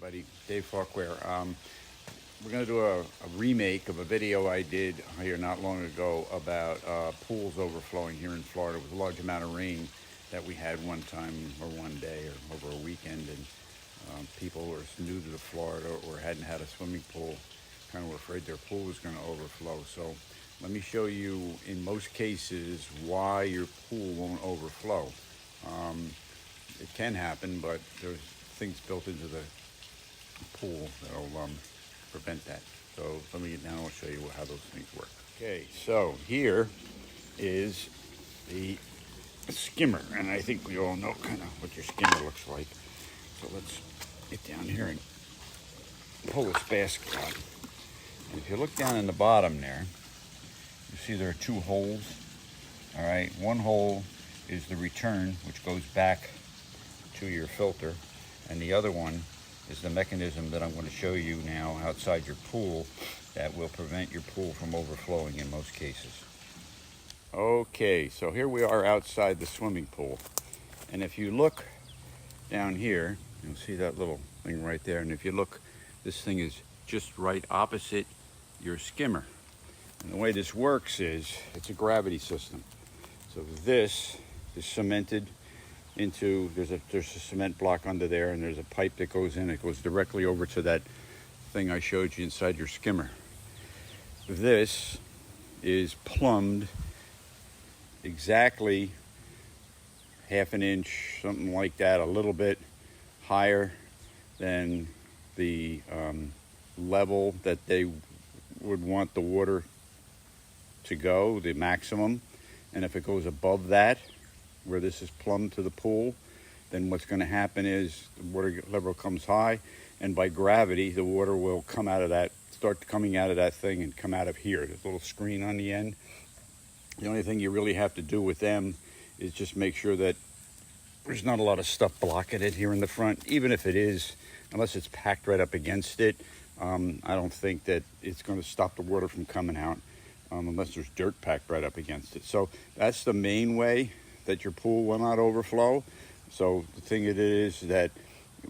everybody, davefauquier. We're going to do a remake of a video I did here not long ago about pools overflowing here in Florida with a large amount of rain that we had one time or one day or over a weekend, and people who are new to Florida or hadn't had a swimming pool kind of were afraid their pool was going to overflow. So let me show you in most cases why your pool won't overflow. It can happen, but there's things built into the pool that'll prevent that. So let me get down and I'll show you how those things work. Okay, so here is the skimmer, and I think we all know kind of what your skimmer looks like. So let's get down here and pull this basket out. And if you look down in the bottom there, you see there are two holes. All right, one hole is the return, which goes back to your filter, and the other one is the mechanism that I'm going to show you now outside your pool that will prevent your pool from overflowing in most cases. Okay, so here we are outside the swimming pool, and if you look down here, you'll see that little thing right there, and if you look, this thing is just right opposite your skimmer. And the way this works is it's a gravity system. So this is cemented into, there's a cement block under there, and there's a pipe that goes in. It goes directly over to that thing I showed you inside your skimmer. This is plumbed exactly half an inch, something like that, a little bit higher than the level that they would want the water to go, the maximum. And if it goes above that, where this is plumbed to the pool, then what's going to happen is the water level comes high, and by gravity the water will come out of that, start coming out of that thing and come out of here. There's a little screen on the end. The only thing you really have to do with them is just make sure that there's not a lot of stuff blocking it here in the front. Even if it is, unless it's packed right up against it, I don't think that it's going to stop the water from coming out unless there's dirt packed right up against it. So that's the main way that your pool will not overflow. So the thing it is that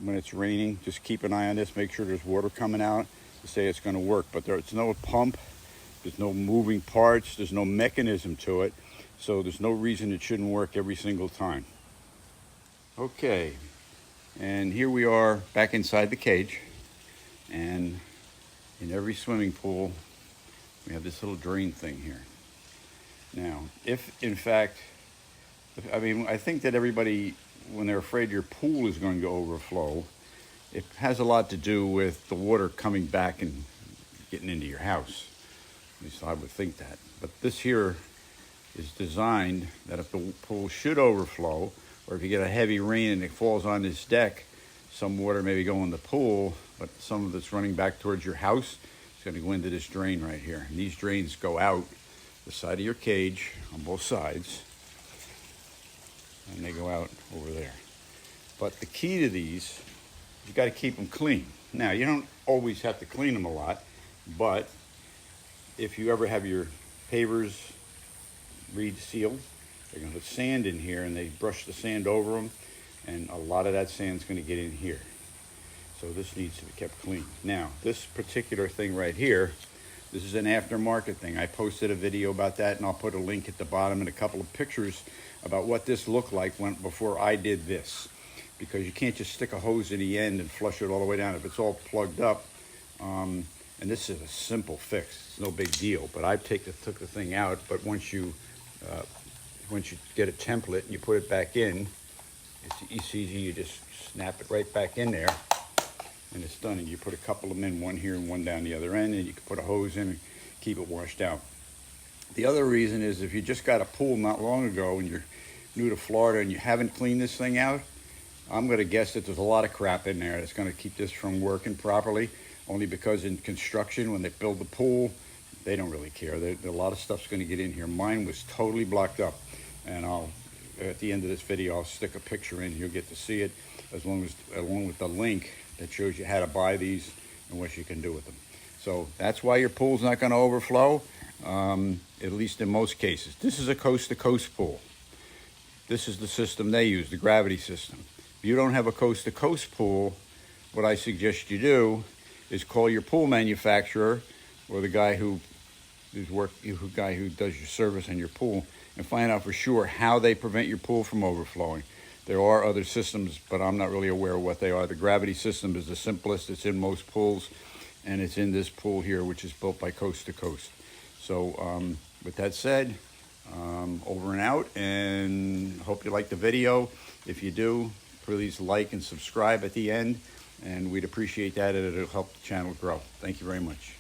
when it's raining, just keep an eye on this, make sure there's water coming out to say it's going to work. But there's no pump, there's no moving parts, there's no mechanism to it, so there's no reason it shouldn't work every single time. Okay, and here we are back inside the cage, and in every swimming pool we have this little drain thing here. Now, if in fact, I think that everybody, when they're afraid your pool is going to overflow, it has a lot to do with the water coming back and getting into your house. At least I would think that. But this here is designed that if the pool should overflow, or if you get a heavy rain and it falls on this deck, some water may go in the pool, but some of it's running back towards your house. It's going to go into this drain right here. And these drains go out the side of your cage on both sides, and they go out over there. But the key to these, you got to keep them clean. Now, you don't always have to clean them a lot, but if you ever have your pavers resealed, they're going to put sand in here, and they brush the sand over them, and a lot of that sand's going to get in here. So this needs to be kept clean. Now, this particular thing right here, this is an aftermarket thing. I posted a video about that, and I'll put a link at the bottom and a couple of pictures about what this looked like before I did this. Because you can't just stick a hose in the end and flush it all the way down if it's all plugged up. And this is a simple fix. It's no big deal. But I took the thing out. But once you get a template and you put it back in, it's easy. You just snap it right back in there, and it's done. And you put a couple of them in, one here and one down the other end, and you can put a hose in and keep it washed out. The other reason is if you just got a pool not long ago and you're new to Florida and you haven't cleaned this thing out, I'm going to guess that there's a lot of crap in there that's going to keep this from working properly, only because in construction, when they build the pool, they don't really care. A lot of stuff's going to get in here. Mine was totally blocked up, and at the end of this video, I'll stick a picture in. You'll get to see it along with the link that shows you how to buy these and what you can do with them. So that's why your pool's not going to overflow, at least in most cases. This is a coast-to-coast pool. This is the system they use, the gravity system. If you don't have a coast-to-coast pool, what I suggest you do is call your pool manufacturer or the guy who does your service on your pool and find out for sure how they prevent your pool from overflowing. There are other systems, but I'm not really aware of what they are. The gravity system is the simplest. It's in most pools, and it's in this pool here, which is built by Coast to Coast. So with that said, over and out, and hope you like the video. If you do, please like and subscribe at the end, and we'd appreciate that, and it'll help the channel grow. Thank you very much.